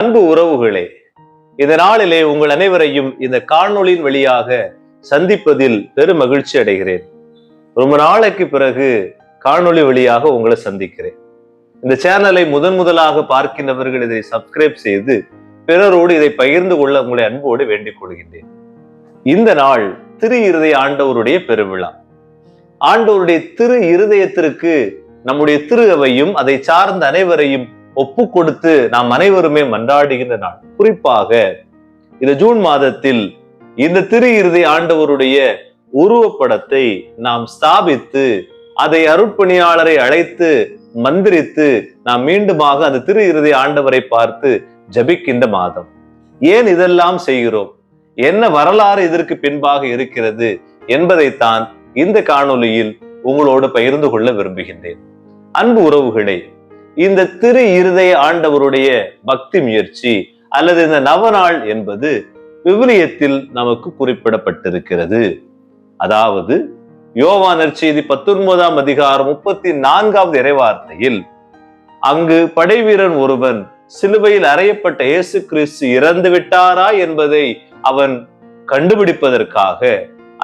அன்பு உறவுகளே, இந்த நாளிலே உங்கள் அனைவரையும் இந்த காணொளியின் வழியாக சந்திப்பதில் பெரும் மகிழ்ச்சி அடைகிறேன். ரொம்ப நாளைக்கு பிறகு காணொளி வழியாக உங்களை சந்திக்கிறேன். இந்த சேனலை முதலாக பார்க்கின்றவர்கள் இதை சப்ஸ்கிரைப் செய்து பிறரோடு இதை பகிர்ந்து கொள்ள உங்களை அன்போடு வேண்டிக் கொள்கின்றேன். இந்த நாள் திரு இருதய ஆண்டவருடைய பெருவிழா. ஆண்டவருடைய திரு இருதயத்திற்கு நம்முடைய திரு அவையும் அதை சார்ந்த அனைவரையும் ஒப்பு கொடுத்து நாம் அனைவருமே மன்றாடுகின்ற நாள். குறிப்பாக இந்த ஜூன் மாதத்தில் இந்த திரு இருதய ஆண்டவருடைய உருவப்படத்தை நாம் ஸ்தாபித்து அதை அருட்பணியாளரை அழைத்து மந்திரித்து நாம் மீண்டுமாக அந்த திரு இருதய ஆண்டவரை பார்த்து ஜபிக்கின்ற மாதம். ஏன் இதெல்லாம் செய்கிறோம், என்ன வரலாறு இதற்கு பின்பாக இருக்கிறது என்பதைத்தான் இந்த காணொலியில் உங்களோடு பகிர்ந்து கொள்ள விரும்புகின்றேன். அன்பு உறவுகளே, இந்த திரு இருதய ஆண்டவருடைய பக்தி முயற்சி அல்லது இந்த நவநாள் என்பது விவிலியத்தில் நமக்கு குறிப்பிடப்பட்டிருக்கிறது. அதாவது யோவான் நற்செய்தி 19ஆம் அதிகாரம் 34வது இறைவார்த்தையில் அங்கு படைவீரன் ஒருவன் சிலுவையில் அறையப்பட்ட இயேசு கிறிஸ்து இறந்து விட்டாரா என்பதை அவன் கண்டுபிடிப்பதற்காக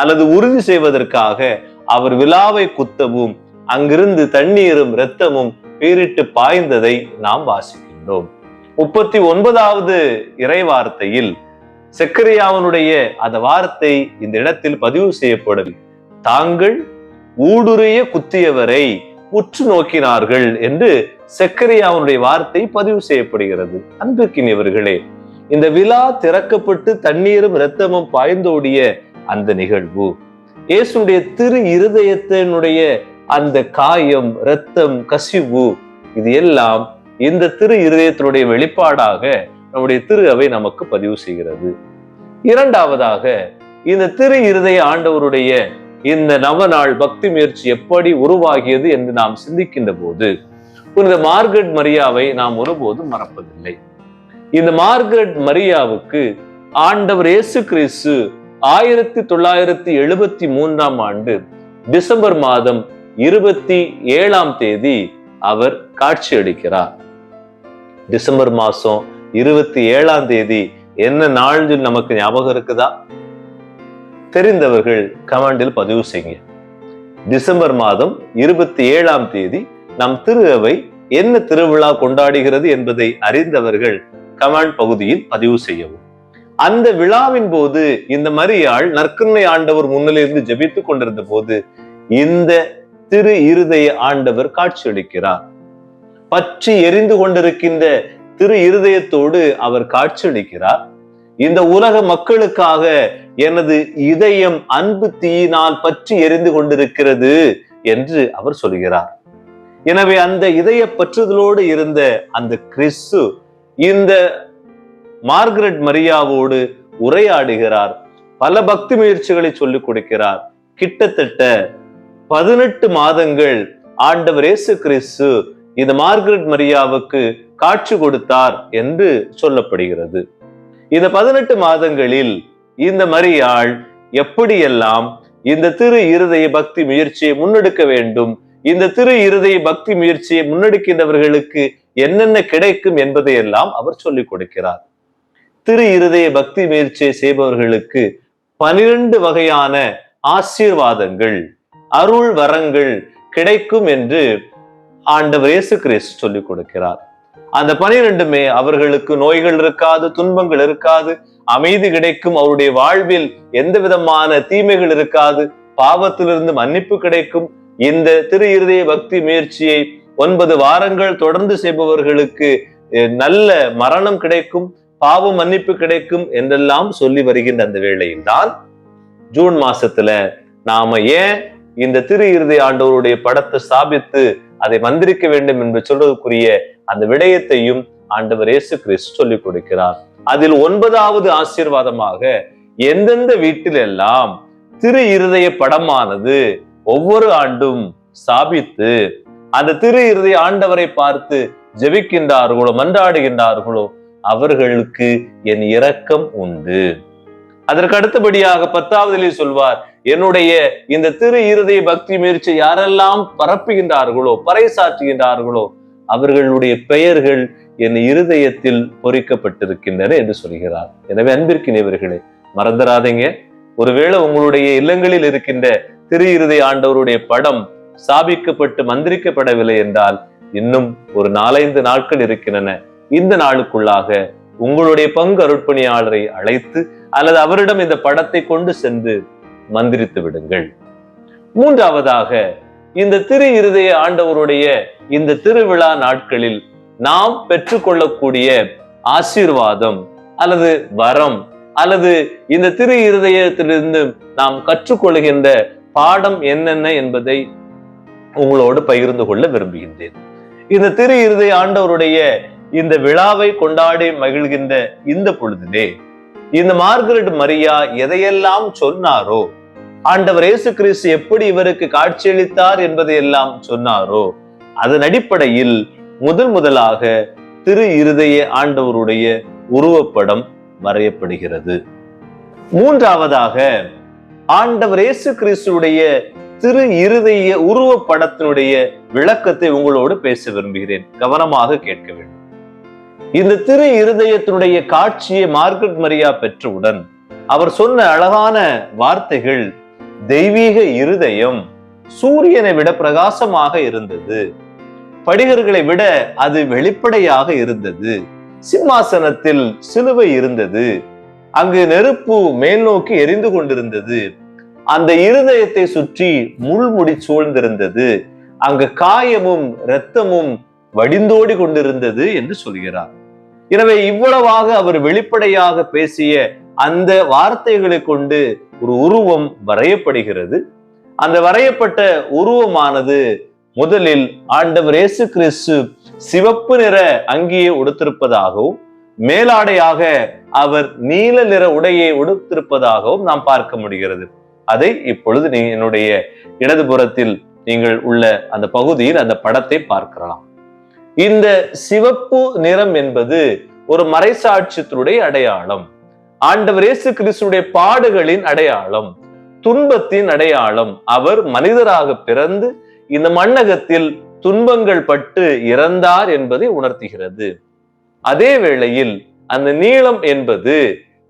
அல்லது உறுதி செய்வதற்காக அவர் விலாவை குத்தவும் அங்கிருந்து தண்ணீரும் இரத்தமும் பீரிட்டு பாய்ந்ததை நாம் வாசிக்கின்றோம். 39வது இறைவார்த்தையில் செக்கரியாவனுடைய அந்த வார்த்தை இந்த இடத்தில் பதிவு செய்யப்படும். தாங்கள் ஊடுருய குத்தியவரை உற்று நோக்கினார்கள் என்று செக்கரியாவனுடைய வார்த்தை பதிவு செய்யப்படுகிறது. அன்பிற்கினியவர்களே, இந்த விலா திறக்கப்பட்டு தண்ணீரும் இரத்தமும் பாய்ந்தோடிய அந்த நிகழ்வு இயேசுடைய திரு இருதயத்தினுடைய அந்த காயம், இரத்தம், கசிவு, இது எல்லாம் இந்த திரு இருதயத்தினுடைய வெளிப்பாடாக நம்முடைய திரு அவை நமக்கு பதிவு செய்கிறது. இரண்டாவதாக, இந்த திரு இருதய ஆண்டவருடைய இந்த நவநாள் பக்தி முயற்சி எப்படி உருவாகியது என்று நாம் சிந்திக்கின்ற போது புனித மார்கரெட் மரியாவை நாம் ஒருபோதும் மறப்பதில்லை. இந்த மார்கரெட் மரியாவுக்கு ஆண்டவர் இயேசு கிறிஸ்து 1973ஆம் ஆண்டு டிசம்பர் மாதம் 27ஆம் தேதி அவர் காட்சி அளிக்கிறார். டிசம்பர் மாசம் 27ஆம் தேதி என்ன நாள் நமக்கு ஞாபகம் இருக்குதா? தெரிந்தவர்கள் கமெண்டில் பதிவு செய்யுங்க. டிசம்பர் மாதம் 27ஆம் தேதி நம் திரு அவை என்ன திருவிழா கொண்டாடுகிறது என்பதை அறிந்தவர்கள் கமெண்ட் பகுதியில் பதிவு செய்யவும். அந்த விழாவின் போது இந்த மரியாள் நற்கருணை ஆண்டவர் முன்னிலிருந்து ஜெபித்துக் கொண்டிருந்த போது இந்த திரு இருதய ஆண்டவர் காட்சியளிக்கிறார். பற்றி எரிந்து கொண்டிருக்கின்ற திரு இருதயத்தோடு அவர் காட்சியளிக்கிறார். இந்த உலக மக்களுக்காக எனது இதயம் அன்பு தீயினால் பற்றி எரிந்து கொண்டிருக்கிறது என்று அவர் சொல்கிறார். எனவே அந்த இதய பற்றுதலோடு இருந்த அந்த கிறிஸ்து இந்த மார்கரெட் மரியாவோடு உரையாடுகிறார். பல பக்தி முயற்சிகளை சொல்லிக் கொடுக்கிறார். கிட்டத்தட்ட 18 மாதங்கள் ஆண்டவர் இயேசு கிறிஸ்து இந்த மார்கரெட் மரியாவுக்கு காட்சி கொடுத்தார் என்று சொல்லப்படுகிறது. இந்த 18 மாதங்களில் இந்த மரியாள் எப்படியெல்லாம் இந்த திரு இருதய பக்தி முயற்சியை முன்னெடுக்க வேண்டும், இந்த திரு இருதய பக்தி முயற்சியை முன்னெடுக்கின்றவர்களுக்கு என்னென்ன கிடைக்கும் என்பதையெல்லாம் அவர் சொல்லிக் கொடுக்கிறார். திரு இருதய பக்தி முயற்சியை செய்பவர்களுக்கு 12 வகையான ஆசீர்வாதங்கள், அருள் வரங்கள் கிடைக்கும் என்று ஆண்டவர் இயேசு கிறிஸ்து சொல்லிக் கொடுக்கிறார். அந்த 12மே அவர்களுக்கு நோய்கள் இருக்காது, துன்பங்கள் இருக்காது, அமைதி கிடைக்கும், அவருடைய வாழ்வில் எந்த விதமான தீமைகள் இருக்காது, பாவத்திலிருந்து மன்னிப்பு கிடைக்கும். இந்த திரு இருதய பக்தி முயற்சியை 9 வாரங்கள் தொடர்ந்து செய்பவர்களுக்கு நல்ல மரணம் கிடைக்கும், பாவ மன்னிப்பு கிடைக்கும் என்றெல்லாம் சொல்லி வருகின்ற அந்த வேளையில் தான் ஜூன் மாசத்துல நாம ஏன் இந்த திரு இருதய ஆண்டவருடைய படத்தை ஸ்தாபித்து அதை மந்திரிக்க வேண்டும் என்று சொல்றதுக்குரிய அந்த விடயத்தையும் ஆண்டவர் இயேசு கிறிஸ்து சொல்லிக் கொடுக்கிறார். அதில் 9வது ஆசீர்வாதமாக எந்தெந்த வீட்டில் எல்லாம் திரு இருதய படமானது ஒவ்வொரு ஆண்டும் ஸ்தாபித்து அந்த திரு இருதய ஆண்டவரை பார்த்து ஜெபிக்கின்றார்களோ, மன்றாடுகின்றார்களோ, அவர்களுக்கு என் இரக்கம் உண்டு. அதற்கு அடுத்தபடியாக 10வதிலே சொல்வார், என்னுடைய இந்த திரு இருதய பக்தி முயற்சி யாரெல்லாம் பரப்புகின்றார்களோ, பறைசாற்றுகின்றார்களோ, அவர்களுடைய பெயர்கள் என் இருதயத்தில் பொறிக்கப்பட்டிருக்கின்றன என்று சொல்கிறார். எனவே அன்பிற்கினியவர்களே, மறந்துடாதீங்க, ஒருவேளை உங்களுடைய இல்லங்களில் இருக்கின்ற திரு இருதய ஆண்டவருடைய படம் ஸ்தாபிக்கப்பட்டு மந்திரிக்கப்படவில்லை என்றால் இன்னும் ஒரு 4-5 நாட்கள் இருக்கின்றன. இந்த நாளுக்குள்ளாக உங்களுடைய பங்கு அருட்பணியாளரை அழைத்து அல்லது அவரிடம் இந்த படத்தை கொண்டு சென்று மந்திரித்து விடுங்கள். மூன்றாவதாக, இந்த திரு இருதய ஆண்டவருடைய இந்த திருவிழா நாட்களில் நாம் பெற்றுக்கொள்ளக்கூடிய ஆசீர்வாதம் அல்லது வரம் அல்லது இந்த திரு இருதயத்திலிருந்து நாம் கற்றுக்கொள்கின்ற பாடம் என்னென்ன என்பதை உங்களோடு பகிர்ந்து கொள்ள விரும்புகின்றேன். இந்த திரு இருதய ஆண்டவருடைய இந்த விழாவை கொண்டாடி மகிழ்கின்ற இந்த பொழுதிலே இந்த மார்கரெட் மரியா எதையெல்லாம் சொன்னாரோ, ஆண்டவர் இயேசு கிறிஸ்து எப்படி இவருக்கு காட்சியளித்தார் என்பதையெல்லாம் சொன்னாரோ, அதன் அடிப்படையில் முதலாக திரு இருதய ஆண்டவருடைய உருவப்படம் வரையப்படுகிறது. மூன்றாவதாக, ஆண்டவர் இயேசு கிறிஸ்துடைய திரு இருதய உருவப்படத்தினுடைய விளக்கத்தை உங்களோடு பேச விரும்புகிறேன். கவனமாக கேட்க வேண்டும். இந்த திரு இருதயத்தினுடைய காட்சியை மார்கரெட் மரியா பெற்றவுடன் அவர் சொன்ன அழகான வார்த்தைகள், தெய்வீக இருதயம் சூரியனை விட பிரகாசமாக இருந்தது, படிகர்களை விட அது வெளிப்படையாக இருந்தது, சிம்மாசனத்தில் சிலுவை இருந்தது, அங்கு நெருப்பு மேல் நோக்கி எரிந்து கொண்டிருந்தது, அந்த இருதயத்தை சுற்றி முள்முடி சூழ்ந்திருந்தது, அங்கு காயமும் இரத்தமும் வடிந்தோடி கொண்டிருந்தது என்று சொல்கிறார். எனவே இவ்வளவாக அவர் வெளிப்படையாக பேசிய அந்த வார்த்தைகளை கொண்டு ஒரு உருவம் வரையப்படுகிறது. அந்த வரையப்பட்ட உருவமானது முதலில் ஆண்டவர் இயேசு கிறிஸ்து சிவப்பு நிற அங்கியை உடுத்திருப்பதாகவும் மேலாடையாக அவர் நீல நிற உடையை உடுத்திருப்பதாகவும் நாம் பார்க்க முடிகிறது. அதை இப்பொழுது என்னுடைய இடதுபுறத்தில் நீங்கள் உள்ள அந்த பகுதியில் அந்த படத்தை பார்க்கலாம். இந்த சிவப்பு நிறம் என்பது ஒரு மறைசாட்சியத்தினுடைய அடையாளம், ஆண்டவர் இயேசு கிறிஸ்துடைய பாடுகளின் அடையாளம், துன்பத்தின் அடையாளம். அவர் மனிதராக பிறந்து இந்த மண்ணகத்தில் துன்பங்கள் பட்டு இறந்தார் என்பதை உணர்த்துகிறது. அதே வேளையில் அந்த நீளம் என்பது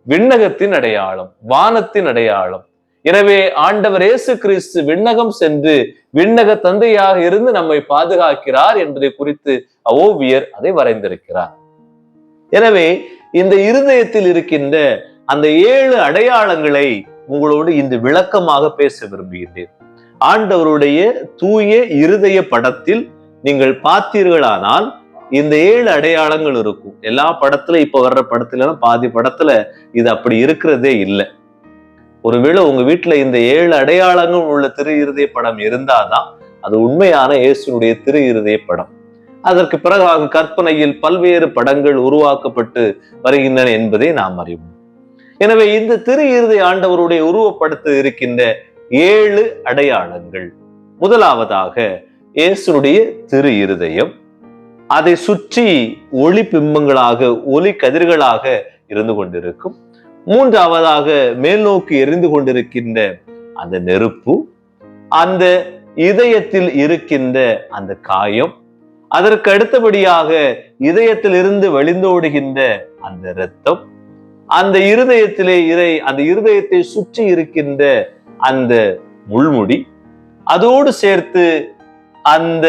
விண்ணகத்தின் அடையாளம், வானத்தின் அடையாளம். எனவே ஆண்டவர் இயேசு கிறிஸ்து விண்ணகம் சென்று விண்ணக தந்தையாக இருந்து நம்மை பாதுகாக்கிறார் என்பதை குறித்து ஓவியர் அதை வரைந்திருக்கிறார். எனவே இந்த இருதயத்தில் இருக்கின்ற அந்த 7 அடையாளங்களை உங்களோடு இந்த விளக்கமாக பேச விரும்புகின்றேன். ஆண்டவருடைய தூய இருதய படத்தில் நீங்கள் பார்த்தீர்களானால் இந்த 7 அடையாளங்கள் இருக்கும். எல்லா படத்துல இப்ப வர்ற படத்துல பாதி படத்துல இது அப்படி இருக்கிறதே இல்லை. ஒருவேளை உங்க வீட்டுல இந்த 7 அடையாளங்கள் உள்ள திரு இருதய படம் இருந்தாதான் அது உண்மையான இயேசுனுடைய திரு இருதய படம். அதற்கு பிறகு கற்பனையில் பல்வேறு படங்கள் உருவாக்கப்பட்டு வருகின்றன என்பதை நாம் அறிவோம். எனவே இந்த திரு இருதய ஆண்டவருடைய உருவப்படத்தில் இருக்கின்ற 7 அடையாளங்கள், முதலாவதாக இயேசுனுடைய திரு இருதயம், அதை சுற்றி ஒளி பிம்பங்களாக ஒளி கதிர்களாக இருந்து கொண்டிருக்கும். மூன்றாவதாக மேல் நோக்கி எரிந்து கொண்டிருக்கின்ற அந்த நெருப்பு, அந்த இதயத்தில் இருக்கின்ற அந்த காயம், அதற்கு அடுத்தபடியாக இதயத்தில் இருந்து வழிந்தோடுகின்ற அந்த இரத்தம், அந்த இருதயத்திலே அந்த இருதயத்தை சுற்றி இருக்கின்ற அந்த முள்முடி, அதோடு சேர்த்து அந்த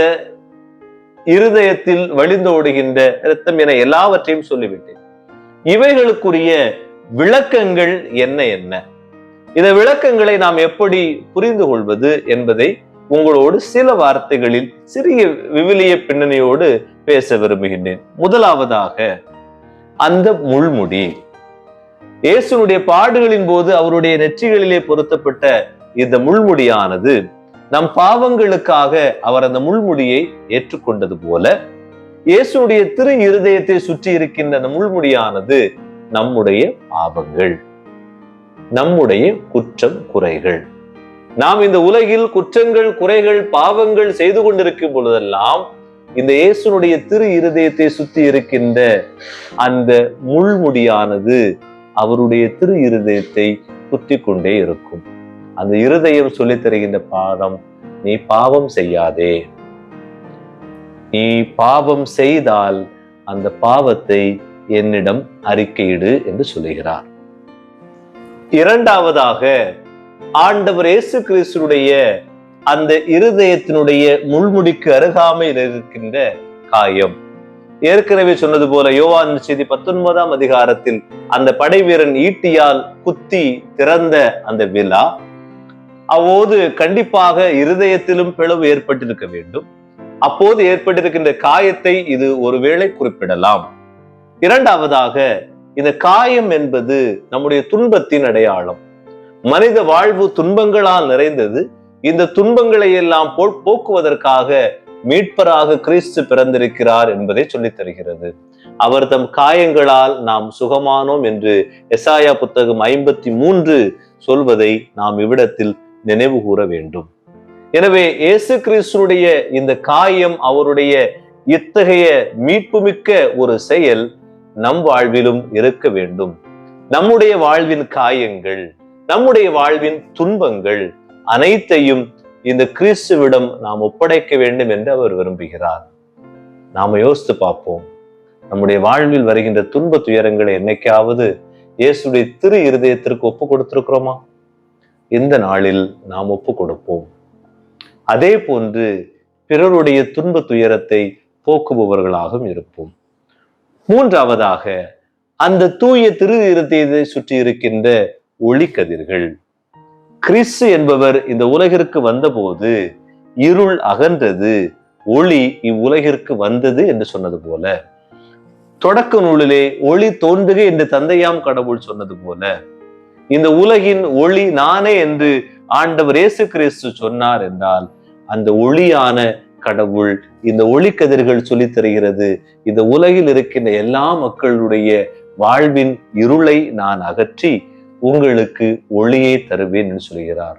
இருதயத்தில் வழிந்தோடுகின்ற இரத்தம் என எல்லாவற்றையும் சொல்லிவிட்டேன். இவைகளுக்குரிய விளக்கங்கள் என்ன என்ன, இந்த விளக்கங்களை நாம் எப்படி புரிந்து கொள்வது என்பதை உங்களோடு சில வார்த்தைகளில் சிறிய விவிலிய பின்னணியோடு பேச விரும்புகின்றேன். முதலாவதாக, அந்த முள்முடி இயேசுனுடைய பாடுகளின் போது அவருடைய நெற்றிகளிலே பொருத்தப்பட்ட இந்த முள்முடியானது நம் பாவங்களுக்காக அவர் அந்த முள்முடியை ஏற்றுக்கொண்டது போல, இயேசுனுடைய திரு இருதயத்தை சுற்றி இருக்கின்ற அந்த முள்முடியானது நம்முடைய பாவங்கள், நம்முடைய குற்றம் குறைகள். நாம் இந்த உலகில் குற்றங்கள் குறைகள் பாவங்கள் செய்து கொண்டிருக்கும் பொழுதெல்லாம் இந்த இயேசுனுடைய திரு இருதயத்தை சுற்றி இருக்கின்ற அந்த முள்முடியானது அவருடைய திரு இருதயத்தை குத்தி கொண்டே இருக்கும். அந்த இருதயம் சொல்லித் தருகின்ற பாடம், நீ பாவம் செய்யாதே, நீ பாவம் செய்தால் அந்த பாவத்தை என்னிடம் அறிக்கையிடு என்று சொல்லுகிறார். இரண்டாவதாக, ஆண்டவர் இயேசு கிறிஸ்துடைய அந்த இருதயத்தினுடைய முள்முடிக்கு அருகாமையில் இருக்கின்ற காயம். ஏற்கனவே சொன்னது போல யோவான் செய்தி 19ஆம் அதிகாரத்தில் அந்த படைவீரன் ஈட்டியால் குத்தி திறந்த அந்த விழா, அவ்வோது கண்டிப்பாக இருதயத்திலும் பிளவு ஏற்பட்டிருக்க வேண்டும். அப்போது ஏற்பட்டிருக்கின்ற காயத்தை இது ஒருவேளை குறிப்பிடலாம். இரண்டாவதாக, இந்த காயம் என்பது நம்முடைய துன்பத்தின் அடையாளம். மனித வாழ்வு துன்பங்களால் நிறைந்தது. இந்த துன்பங்களை எல்லாம் போக்குவதற்காக மீட்பராக கிறிஸ்து பிறந்திருக்கிறார் என்பதை சொல்லித் தருகிறது. அவர் தம் காயங்களால் நாம் சுகமானோம் என்று எசாயா புத்தகம் 53 சொல்வதை நாம் இவ்விடத்தில் நினைவு கூற வேண்டும். எனவே இயேசு கிறிஸ்துடைய இந்த காயம், அவருடைய இத்தகைய மீட்புமிக்க ஒரு செயல் நம் வாழ்விலும் இருக்க வேண்டும். நம்முடைய வாழ்வின் காயங்கள், நம்முடைய வாழ்வின் துன்பங்கள் அனைத்தையும் இந்த கிறிஸ்துவிடம் நாம் ஒப்படைக்க வேண்டும் என்று அவர் விரும்புகிறார். நாம யோசித்து பார்ப்போம், நம்முடைய வாழ்வில் வருகின்ற துன்ப துயரங்களை என்னைக்காவது இயேசுடைய திரு இருதயத்திற்கு ஒப்பு கொடுத்திருக்கிறோமா? இந்த நாளில் நாம் ஒப்பு கொடுப்போம். அதே போன்று பிறருடைய துன்ப துயரத்தை போக்குபவர்களாகவும் இருப்போம். மூன்றாவதாக, அந்த தூய திரு இருதயத்தை சுற்றி இருக்கின்ற ஒளிக்கதிர்கள். கிறிஸ்து என்பவர் இந்த உலகிற்கு வந்தபோது இருள் அகன்றது, ஒளி இவ்வுலகிற்கு வந்தது என்று சொன்னது போல, தொடக்க நூலிலே ஒளி தோன்றுக என்று தந்தையாம் கடவுள் சொன்னது போல, இந்த உலகின் ஒளி நானே என்று ஆண்டவர் இயேசு கிறிஸ்து சொன்னார் என்றால், அந்த ஒளியான கடவுள் இந்த ஒளிக்கதிர்கள் சொல்லித் தருகிறது, இந்த உலகில் இருக்கின்ற எல்லா மக்களுடைய வாழ்வின் இருளை நான் அகற்றி உங்களுக்கு ஒளியை தருவேன் என்று சொல்கிறார்.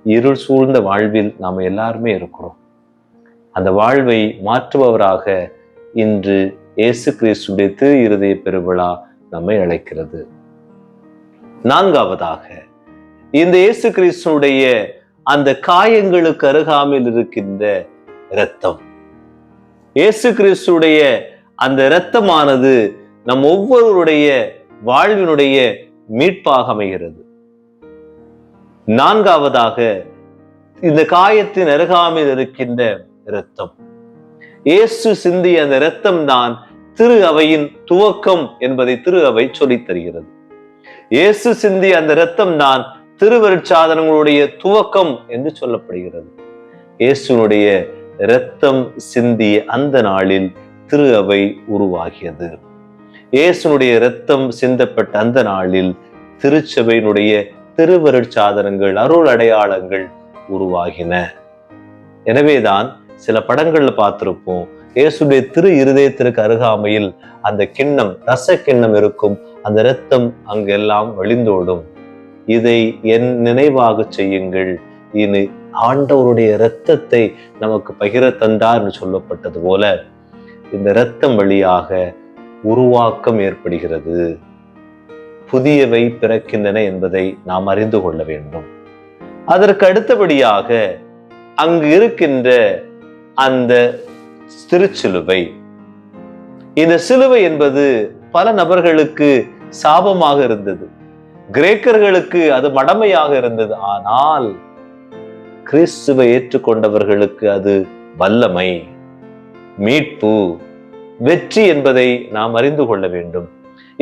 இருள் சூழ்ந்த வாழ்வில் நாம் எல்லாருமே இருக்கிறோம். அந்த வாழ்வை மாற்றுபவராக இன்று இயேசு கிறிஸ்துடைய திரு இருதய பெருவிழா நம்மை அழைக்கிறது. நான்காவதாக, இந்த இயேசு கிறிஸ்துடைய அந்த காயங்களுக்கு அருகாமையில் இருக்கின்ற இரத்தம். இயேசு கிறிஸ்துடைய அந்த இரத்தமானது நம் ஒவ்வொருவருடைய வாழ்வினுடைய மீட்பாக அமைகிறது. நான்காவதாக, இந்த காயத்தின் அருகாமையில் இருக்கின்ற இரத்தம், இயேசு சிந்திய அந்த இரத்தம் தான் திரு அவையின் துவக்கம் என்பதை திரு அவை சொல்லித் தருகிறது. இயேசு சிந்திய அந்த இரத்தம் தான் திருவருட்சாதனங்களுடைய துவக்கம் என்று சொல்லப்படுகிறது. இயேசுனுடைய இரத்தம் சிந்திய அந்த நாளில் திரு அவை உருவாகியது. இயேசுனுடைய இரத்தம் சிந்தப்பட்ட அந்த நாளில் திருச்சபையினுடைய திருவருட்சாதனங்கள், அருள் அடையாளங்கள் உருவாகின. எனவேதான் சில படங்கள்ல பார்த்திருப்போம், இயேசுடைய திரு இருதயத்திற்கு அருகாமையில் அந்த கிண்ணம், ரச கிண்ணம் இருக்கும். அந்த இரத்தம் அங்கெல்லாம் வழிந்தோடும். இதை என் நினைவாக செய்யுங்கள், இனி ஆண்டவருடைய இரத்தத்தை நமக்கு பகிர தந்தார் என்று சொல்லப்பட்டது போல, இந்த இரத்தம் வழியாக உருவாக்கம் ஏற்படுகிறது, புதியவை பிறக்கின்றன என்பதை நாம் அறிந்து கொள்ள வேண்டும். அதற்கு அடுத்தபடியாக அங்கு இருக்கின்ற அந்த திருச்சிலுவை. இந்த சிலுவை என்பது பல நபர்களுக்கு சாபமாக இருந்தது, கிரேக்கர்களுக்கு அது மடமையாக இருந்தது. ஆனால் கிறிஸ்துவை ஏற்றுக்கொண்டவர்களுக்கு அது வல்லமை, மீட்பு, வெற்றி என்பதை நாம் அறிந்து கொள்ள வேண்டும்.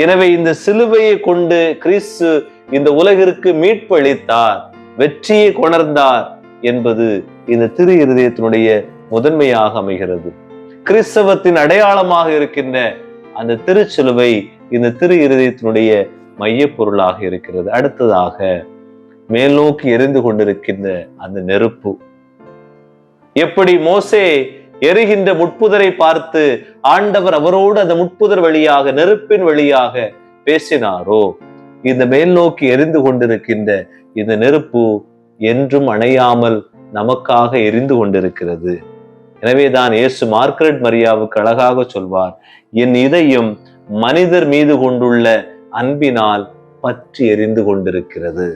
எனவே இந்த சிலுவையை கொண்டு கிறிஸ்து இந்த உலகிற்கு மீட்பு அளித்தார், வெற்றியை கொணர்ந்தார் என்பது இந்த திரு இருதயத்தினுடைய முதன்மையாக அமைகிறது. கிறிஸ்தவத்தின் அடையாளமாக இருக்கின்ற அந்த திருச்சிலுவை இந்த திரு இருதயத்தினுடைய மைய பொருளாக இருக்கிறது. அடுத்ததாக, மேல் நோக்கி எரிந்து கொண்டிருக்கின்ற அந்த நெருப்பு. எப்படி மோசே எரிகின்ற முட்புதரை பார்த்து ஆண்டவர் அவரோடு அந்த முட்புதர் வழியாக, நெருப்பின் வழியாக பேசினாரோ, இந்த மேல் நோக்கி எரிந்து கொண்டிருக்கின்ற இந்த நெருப்பு என்றும் அணையாமல் நமக்காக எரிந்து கொண்டிருக்கிறது. எனவேதான் இயேசு மார்கரெட் மரியாவுக்கு அழகாக சொல்வார், என் இதயம் மனிதர் மீது கொண்டுள்ள அன்பினால் பற்றி எரிந்து கொண்டிருக்கிறது.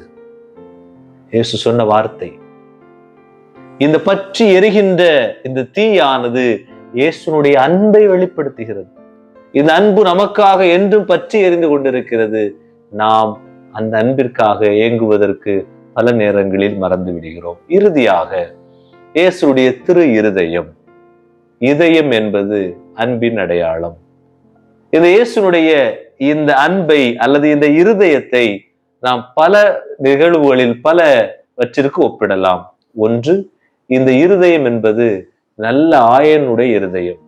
இயேசு சொன்ன வார்த்தை. இந்த பற்றி எரிகின்ற இந்த தீயானது இயேசுனுடைய அன்பை வெளிப்படுத்துகிறது. இந்த அன்பு நமக்காக என்றும் பற்றி எரிந்து கொண்டிருக்கிறது. நாம் அந்த அன்பிற்காக ஏங்குவதற்கு பல நேரங்களில் மறந்து விடுகிறோம். இறுதியாக இயேசுடைய திரு இருதயம். இதயம் என்பது அன்பின் அடையாளம். இந்த இயேசுனுடைய இந்த அன்பை அல்லது இந்த இருதயத்தை நாம் பல நிகழ்வுகளில் பலவற்றிற்கு ஒப்பிடலாம். ஒன்று, இந்த இருதயம் என்பது நல்ல ஆயனுடைய இருதயம்.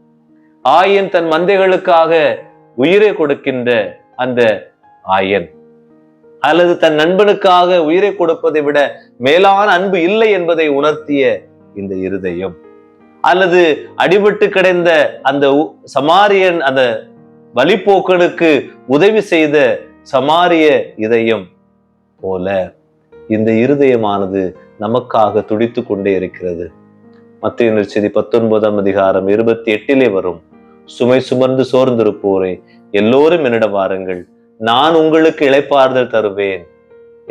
ஆயன் தன் மந்தைகளுக்காக உயிரை கொடுக்கின்ற அந்த ஆயன், அல்லது தன் நண்பனுக்காக உயிரை கொடுப்பதை விட மேலான அன்பு இல்லை என்பதை உணர்த்திய இந்த இருதயம், அல்லது அடிபட்டு கிடந்த அந்த சமாரியன், அந்த வழிபோக்கனுக்கு உதவி செய்த சமாரிய இதயம் போல இந்த இருதயமானது நமக்காக துடித்து கொண்டே இருக்கிறது. மத்தேயு நற்செய்தி 19ஆம் அதிகாரம் 28 வரும், சுமை சுமர்ந்து சோர்ந்திருப்போரே எல்லோரும் என்னிடம் வாருங்கள், நான் உங்களுக்கு இளைப்பாறுதல் தருவேன்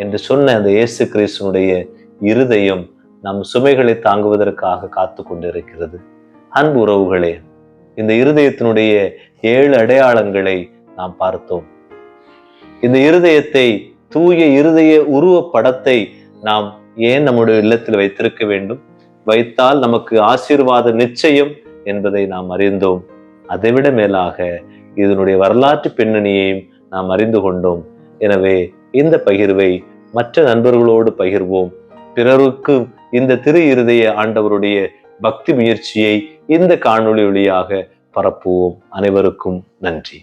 என்று சொன்ன அந்த இயேசு கிறிஸ்துனுடைய இருதயம் நம் சுமைகளை தாங்குவதற்காக காத்து கொண்டிருக்கிறது. அன்பு உறவுகளே, இந்த இருதயத்தினுடைய 7 அடையாளங்களை நாம் பார்த்தோம். இந்த இருதயத்தை, தூய இருதய உருவ படத்தை நாம் ஏன் நம்முடைய இல்லத்தில் வைத்திருக்க வேண்டும்? வைத்தால் நமக்கு ஆசீர்வாத நிச்சயம் என்பதை நாம் அறிந்தோம். அதைவிட மேலாக இதனுடைய வரலாற்று பின்னணியையும் நாம் அறிந்து கொண்டோம். எனவே இந்த பகிர்வை மற்ற நண்பர்களோடு பகிர்வோம். பிறருக்கு இந்த திரு இருதய ஆண்டவருடைய பக்தி முயற்சியை இந்த காணொளி வழியாக பரப்புவோம். அனைவருக்கும் நன்றி.